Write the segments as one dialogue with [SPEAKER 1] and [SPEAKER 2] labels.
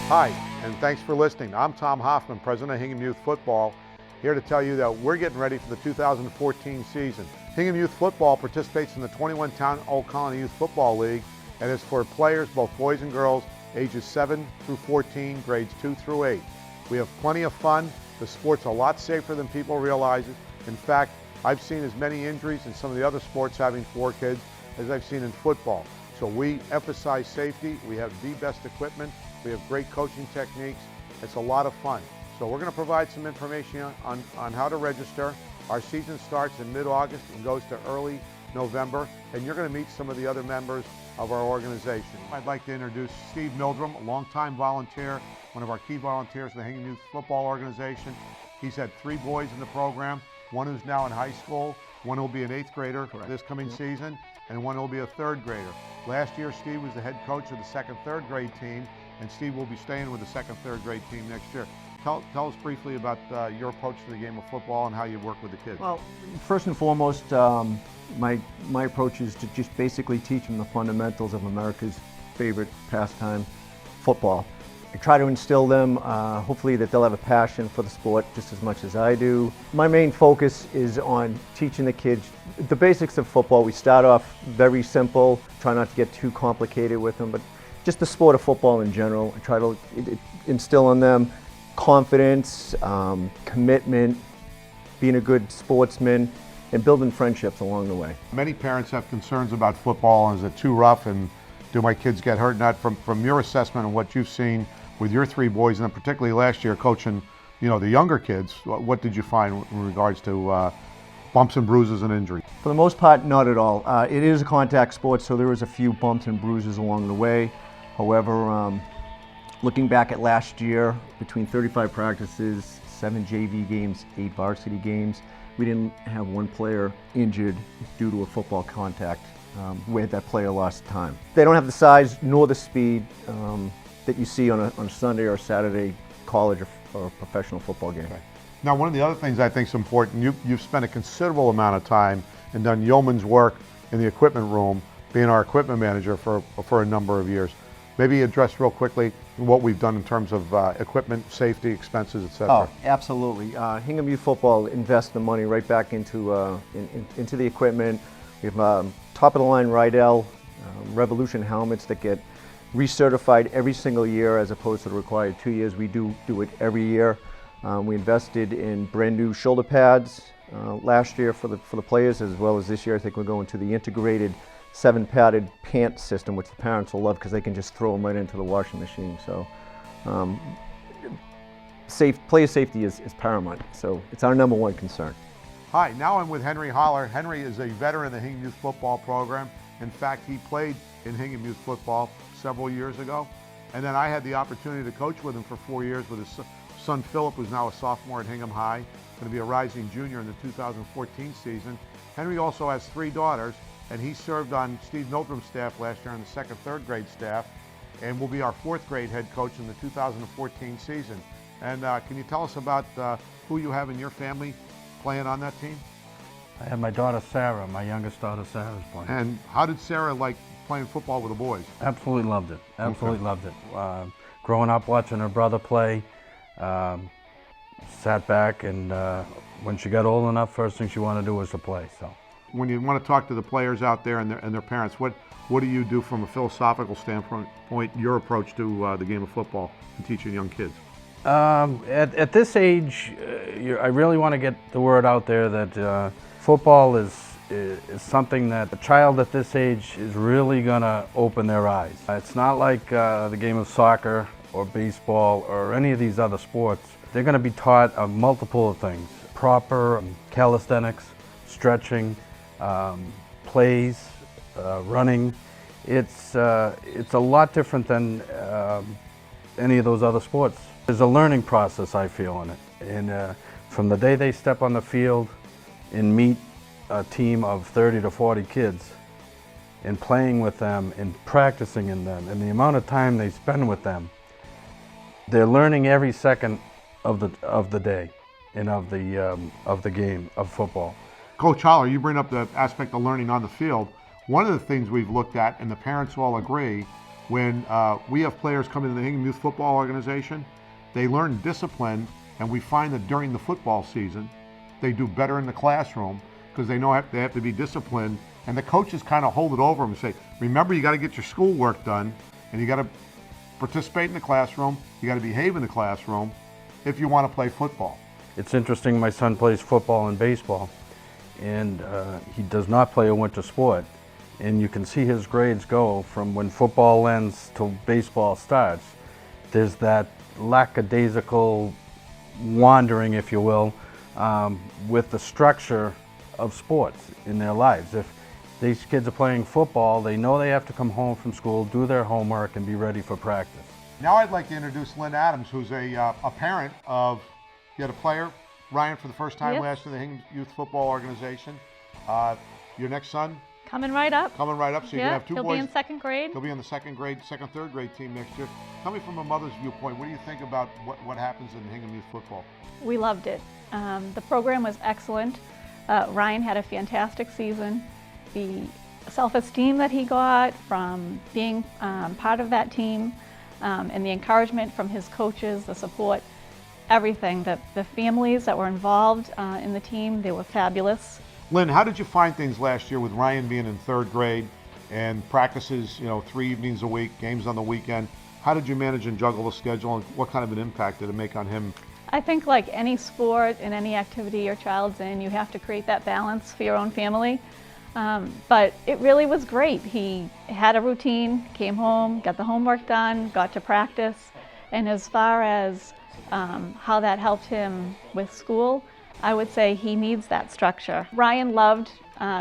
[SPEAKER 1] Hi, and thanks for listening. I'm Tom Hoffman, President of Hingham Youth Football, here to tell you that we're getting ready for the 2014 season. Hingham Youth Football participates in the 21-town Old Colony Youth Football League and is for players, both boys and girls, ages 7 through 14, grades 2 through 8. We have plenty of fun. The sport's a lot safer than people realize. In fact, I've seen as many injuries in some of the other sports having 4 kids as I've seen in football. So we emphasize safety. We have the best equipment. We have great coaching techniques. It's a lot of fun. So we're going to provide some information on how to register. Our season starts in mid-August and goes to early November, and you're going to meet some of the other members of our organization. I'd like to introduce Steve Mildrum, a longtime volunteer, one of our key volunteers in the Hingham Youth Football Organization. He's had 3 boys in the program, one who's now in high school, one who'll be an 8th grader this coming season, and one who'll be a 3rd grader. Last year, Steve was the head coach of the 2nd, 3rd grade team, and Steve will be staying with the 2nd, 3rd grade team next year. Tell us briefly about your approach to the game of football and how you work with the kids.
[SPEAKER 2] Well, first and foremost, my approach is to just basically teach them the fundamentals of America's favorite pastime, football. I try to instill them, hopefully that they'll have a passion for the sport just as much as I do. My main focus is on teaching the kids the basics of football. We start off very simple, try not to get too complicated with them, but just the sport of football in general. I try to instill in them confidence, commitment, being a good sportsman, and building friendships along the way.
[SPEAKER 1] Many parents have concerns about football, and is it too rough, and do my kids get hurt? Not from your assessment and what you've seen with your 3 boys, and then particularly last year coaching, the younger kids. What did you find in regards to bumps and bruises and injuries?
[SPEAKER 2] For the most part, not at all. It is a contact sport, so there is a few bumps and bruises along the way. However, looking back at last year, between 35 practices, 7 JV games, 8 varsity games, we didn't have 1 player injured due to a football contact where that player lost time. They don't have the size nor the speed that you see on a Sunday or Saturday college or professional football game.
[SPEAKER 1] Okay. Now, one of the other things I think is important, you've spent a considerable amount of time and done yeoman's work in the equipment room, being our equipment manager for a number of years. Maybe address real quickly what we've done in terms of equipment, safety, expenses, etc.
[SPEAKER 2] Oh, absolutely. Hingham Youth Football invests the money right back into the equipment. We have top-of-the-line Rydell Revolution helmets that get recertified every single year as opposed to the required 2 years. We do it every year. We invested in brand new shoulder pads last year for the players, as well as this year. I think we're going to the integrated 7-padded pant system, which the parents will love because they can just throw them right into the washing machine. So player safety is paramount, so it's our number 1 concern.
[SPEAKER 1] Hi, now I'm with Henry Holler. Henry is a veteran of the Hingham Youth Football program. In fact, he played in Hingham Youth Football several years ago, and then I had the opportunity to coach with him for 4 years with his son Philip, who's now a sophomore at Hingham High, going to be a rising junior in the 2014 season. Henry also has 3 daughters, and he served on Steve Mildrum's staff last year on the 2nd, 3rd grade staff, and will be our 4th grade head coach in the 2014 season. And can you tell us about who you have in your family playing on that team?
[SPEAKER 3] I have my daughter Sarah, my youngest daughter Sarah's playing.
[SPEAKER 1] And how did Sarah like playing football with the boys?
[SPEAKER 3] Absolutely loved it, absolutely loved it. Growing up watching her brother play, sat back, and when she got old enough, first thing she wanted to do was to play. So,
[SPEAKER 1] when you want to talk to the players out there and their parents, what do you do from a philosophical standpoint, your approach to the game of football and teaching young kids?
[SPEAKER 3] At this age, I really want to get the word out there that football is something that a child at this age is really going to open their eyes. It's not like the game of soccer or baseball or any of these other sports. They're going to be taught a multiple of things: proper calisthenics, stretching, plays, running. It's a lot different than any of those other sports. There's a learning process, I feel, in it. And from the day they step on the field and meet a team of 30 to 40 kids, and playing with them and practicing in them, and the amount of time they spend with them, they're learning every second of the day and of the game of football.
[SPEAKER 1] Coach Holler, you bring up the aspect of learning on the field. One of the things we've looked at, and the parents all agree, When we have players come into the Hingham Youth Football Organization, they learn discipline, and we find that during the football season, they do better in the classroom because they know they have to be disciplined, and the coaches kind of hold it over them and say, remember, you got to get your schoolwork done, and you got to participate in the classroom, you got to behave in the classroom if you want to play football.
[SPEAKER 3] It's interesting, my son plays football and baseball, and he does not play a winter sport. And you can see his grades go from when football ends till baseball starts. There's that lackadaisical wandering, if you will, with the structure of sports in their lives. If these kids are playing football, they know they have to come home from school, do their homework, and be ready for practice.
[SPEAKER 1] Now I'd like to introduce Lynn Adams, who's a parent of, you had a player, Ryan, for the first time last year in the Hingham Youth Football Organization. Your next son?
[SPEAKER 4] Coming right up.
[SPEAKER 1] Coming right up, so you're going to have two boys.
[SPEAKER 4] He'll be in second grade.
[SPEAKER 1] He'll be in the second, third grade team next year. Tell me from a mother's viewpoint, what do you think about what happens in Hingham Youth Football?
[SPEAKER 4] We loved it. The program was excellent. Ryan had a fantastic season. The self-esteem that he got from being part of that team, and the encouragement from his coaches, the support, everything. The families that were involved in the team, they were fabulous.
[SPEAKER 1] Lynn, how did you find things last year with Ryan being in third grade and practices, 3 evenings a week, games on the weekend? How did you manage and juggle the schedule, and what kind of an impact did it make on him?
[SPEAKER 4] I think like any sport and any activity your child's in, you have to create that balance for your own family. But it really was great. He had a routine, came home, got the homework done, got to practice. And as far as how that helped him with school, I would say he needs that structure. Ryan loved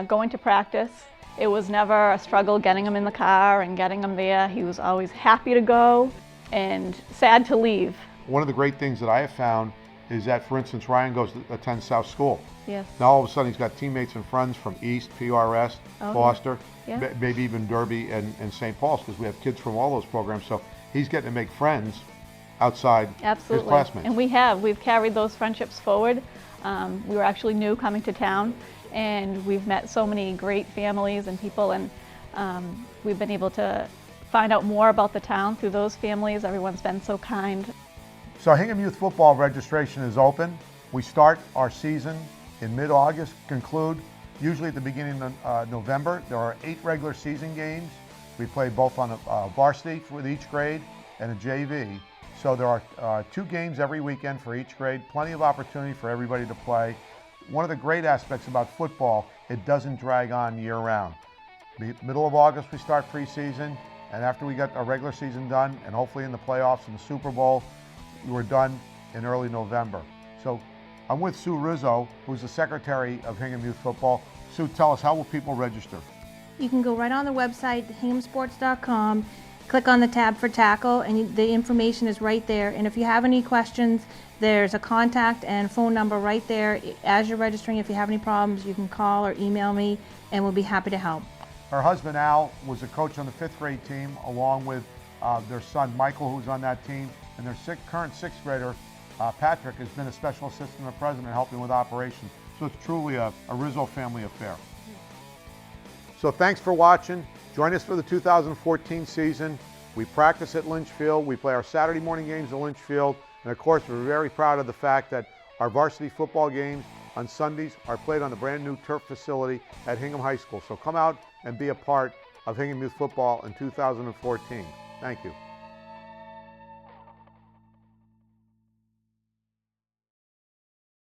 [SPEAKER 4] going to practice. It was never a struggle getting him in the car and getting him there. He was always happy to go and sad to leave.
[SPEAKER 1] One of the great things that I have found is that, for instance, Ryan attends South School.
[SPEAKER 4] Yes.
[SPEAKER 1] Now all of a sudden he's got teammates and friends from East, PRS, Foster, maybe even Derby and St. Paul's, because we have kids from all those programs. So he's getting to make friends outside his classmates.
[SPEAKER 4] And we've carried those friendships forward. We were actually new coming to town, and we've met so many great families and people, and we've been able to find out more about the town through those families. Everyone's been so kind.
[SPEAKER 1] So Hingham Youth Football registration is open. We start our season in mid-August, conclude usually at the beginning of November. There are 8 regular season games. We play both on a varsity with each grade and a JV. So there are 2 games every weekend for each grade, plenty of opportunity for everybody to play. One of the great aspects about football, it doesn't drag on year-round. Middle of August we start preseason, and after we get our regular season done, and hopefully in the playoffs and the Super Bowl, we're done in early November. So I'm with Sue Rizzo, who's the secretary of Hingham Youth Football. Sue, tell us, how will people register?
[SPEAKER 5] You can go right on the website, hinghamsports.com, click on the tab for tackle, and the information is right there. And if you have any questions, there's a contact and phone number right there. As you're registering, if you have any problems, you can call or email me, and we'll be happy to help.
[SPEAKER 1] Her husband, Al, was a coach on the 5th grade team, along with their son, Michael, who's on that team, and their current 6th grader, Patrick, has been a special assistant to the president helping with operations. So it's truly a Rizzo family affair. So thanks for watching. Join us for the 2014 season. We practice at Lynch Field. We play our Saturday morning games at Lynch Field. And of course, we're very proud of the fact that our varsity football games on Sundays are played on the brand new turf facility at Hingham High School. So come out and be a part of Hingham Youth Football in 2014. Thank you.